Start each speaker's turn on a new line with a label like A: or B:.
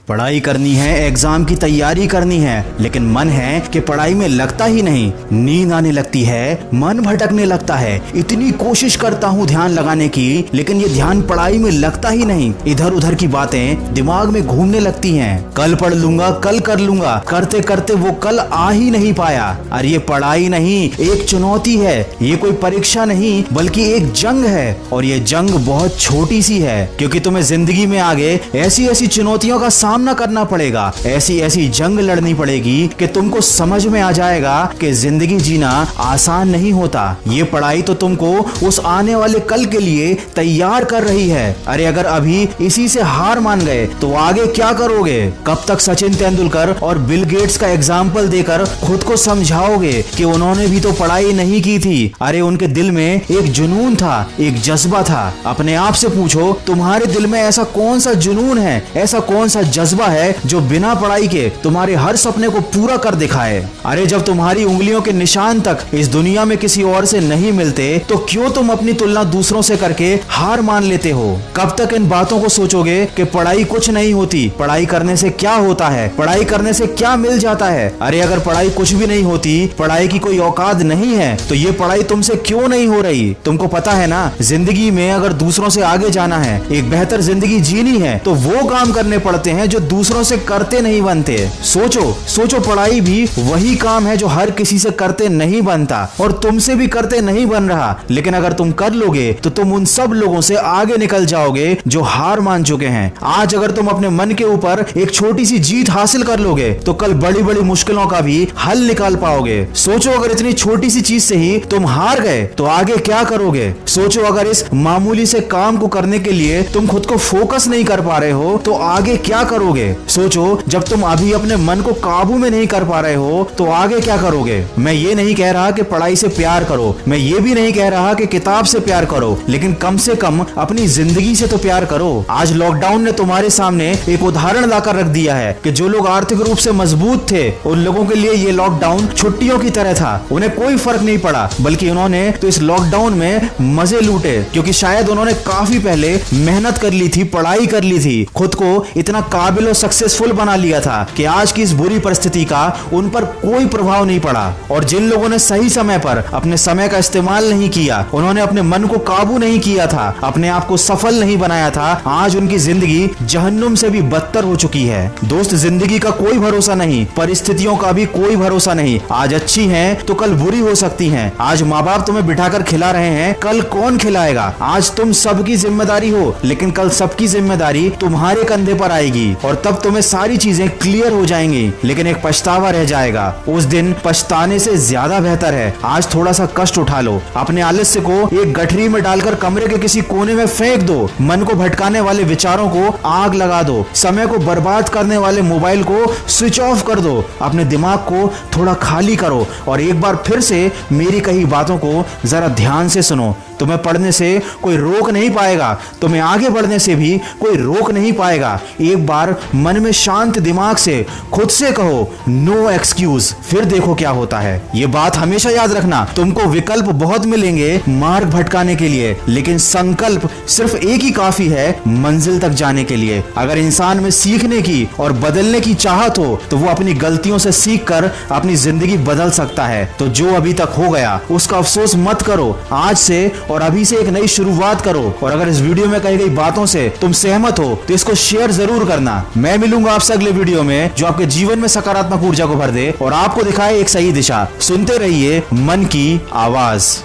A: पढ़ाई करनी है, एग्जाम की तैयारी करनी है, लेकिन मन है कि पढ़ाई में लगता ही नहीं। नींद आने लगती है, मन भटकने लगता है। इतनी कोशिश करता हूँ ध्यान लगाने की, लेकिन ये ध्यान पढ़ाई में लगता ही नहीं। इधर उधर की बातें दिमाग में घूमने लगती हैं। कल पढ़ लूंगा, कल कर लूंगा, करते करते वो कल आ ही नहीं पाया। अरे ये पढ़ाई नहीं, एक चुनौती है। ये कोई परीक्षा नहीं, बल्कि एक जंग है। और ये जंग बहुत छोटी सी है, क्योंकि तुम्हें जिंदगी में आगे ऐसी ऐसी चुनौतियों का सामना करना पड़ेगा, ऐसी ऐसी जंग लड़नी पड़ेगी कि तुमको समझ में आ जाएगा कि जिंदगी जीना आसान नहीं होता। ये पढ़ाई तो तुमको उस आने वाले कल के लिए तैयार कर रही है। अरे अगर अभी इसी से हार मान गए तो आगे क्या करोगे? कब तक सचिन तेंदुलकर और बिल गेट्स का एग्जाम्पल देकर खुद को समझाओगे कि उन्होंने भी तो पढ़ाई नहीं की थी? अरे उनके दिल में एक जुनून था, एक जज्बा था। अपने आप से पूछो, तुम्हारे दिल में ऐसा कौन सा जुनून है, ऐसा कौन सा जज्बा है जो बिना पढ़ाई के तुम्हारे हर सपने को पूरा कर दिखाए? अरे जब तुम्हारी उंगलियों के निशान तक इस दुनिया में किसी और से नहीं मिलते, तो क्यों तुम अपनी तुलना दूसरों से करके हार मान लेते हो? कब तक इन बातों को सोचोगे कि पढ़ाई कुछ नहीं होती, पढ़ाई करने से क्या होता है, पढ़ाई करने से क्या मिल जाता है? अरे अगर पढ़ाई कुछ भी नहीं होती, पढ़ाई की कोई औकात नहीं है, तो ये पढ़ाई तुमसे क्यों नहीं हो रही? तुमको पता है ना, जिंदगी में अगर दूसरों से आगे जाना है, एक बेहतर जिंदगी जीनी है, तो वो काम करने पड़ते हैं जो दूसरों से करते नहीं बनते। सोचो सोचो, पढ़ाई भी वही काम है जो हर किसी से करते नहीं बनता और तुमसे भी करते नहीं बन रहा। लेकिन अगर तुम कर लोगे तो तुम उन सब लोगों से आगे निकल जाओगे जो हार मान चुके हैं। आज अगर तुम अपने मन के ऊपर एक छोटी सी जीत हासिल कर लोगे तो कल बड़ी बड़ी मुश्किलों का भी हल निकाल पाओगे। सोचो, अगर इतनी छोटी सी चीज से ही तुम हार गए तो आगे क्या करोगे? सोचो, अगर इस मामूली से काम को करने के लिए तुम खुद को फोकस नहीं कर पा रहे हो तो आगे क्या करोगे? सोचो, जब तुम अभी अपने मन को काबू में नहीं कर पा रहे हो तो आगे क्या करोगे? मैं ये नहीं कह रहा कि पढ़ाई से प्यार करो, मैं ये भी नहीं कह रहा कि किताब से प्यार करो, लेकिन कम से कम अपनी जिंदगी से तो प्यार करो। आज लॉकडाउन ने तुम्हारे सामने एक उदाहरण लाकर रख दिया है कि जो लोग आर्थिक रूप से मजबूत थे, उन लोगों के लिए ये लॉकडाउन छुट्टियों की तरह था। उन्हें कोई फर्क नहीं पड़ा, बल्कि उन्होंने तो इस लॉकडाउन में मजे लूटे, क्योंकि शायद उन्होंने काफी पहले मेहनत कर ली थी, पढ़ाई कर ली थी, खुद को इतना काबिल और सक्सेसफुल बना लिया था कि आज की इस बुरी परिस्थिति का उन पर कोई प्रभाव नहीं पड़ा। और जिन लोगों ने सही समय पर अपने समय का इस्तेमाल नहीं किया, उन्होंने अपने मन को काबू नहीं किया था, अपने आप को सफल नहीं बनाया था, आज उनकी जिंदगी जहन्नुम से भी बदतर हो चुकी है। दोस्त, जिंदगी का कोई भरोसा नहीं, परिस्थितियों का भी कोई भरोसा नहीं। आज अच्छी हैं तो कल बुरी हो सकती हैं। आज माँ बाप तुम्हें बिठाकर खिला रहे हैं, कल कौन खिलाएगा? आज तुम सबकी जिम्मेदारी हो, लेकिन कल सबकी जिम्मेदारी तुम्हारे कंधे पर आएगी और तब तुम्हें सारी चीजें क्लियर हो जाएंगी, लेकिन एक पछतावा रह जाएगा। उस दिन पछताने से ज्यादा बेहतर है आज थोड़ा सा कष्ट उठा लो, अपने आलस्य को एक गठरी में डालकर कमरे के किसी कोने में फेंक दो, मन को भटकाने वाले विचारों को आग लगा दो, समय को बर्बाद करने वाले मोबाइल को स्विच ऑफ कर दो, अपने दिमाग को थोड़ा खाली करो और एक बार फिर से मेरी कही बातों को जरा ध्यान से सुनो। तुम्हें पढ़ने से कोई रोक नहीं पाएगा, तुम्हें आगे बढ़ने से भी कोई रोक नहीं पाएगा। एक बार मन में शांत दिमाग से खुद से कहो, नो एक्सक्यूज, फिर देखो क्या होता है। ये बात हमेशा याद रखना, तुमको विकल्प बहुत मिलेंगे मार्ग भटकाने के लिए, लेकिन संकल्प सिर्फ एक ही काफी है मंजिल तक जाने के लिए। अगर इंसान में सीखने की और बदलने की चाहत हो तो वो अपनी गलतियों से सीख कर अपनी जिंदगी बदल सकता है। तो जो अभी तक हो गया उसका अफसोस मत करो, आज से और अभी से एक नई शुरुआत करो। और अगर इस वीडियो में कही गई बातों से तुम सहमत हो तो इसको शेयर जरूर करना। मैं मिलूंगा आपसे अगले वीडियो में जो आपके जीवन में सकारात्मक ऊर्जा को भर दे और आपको दिखाए एक सही दिशा। सुनते रहिए मन की आवाज।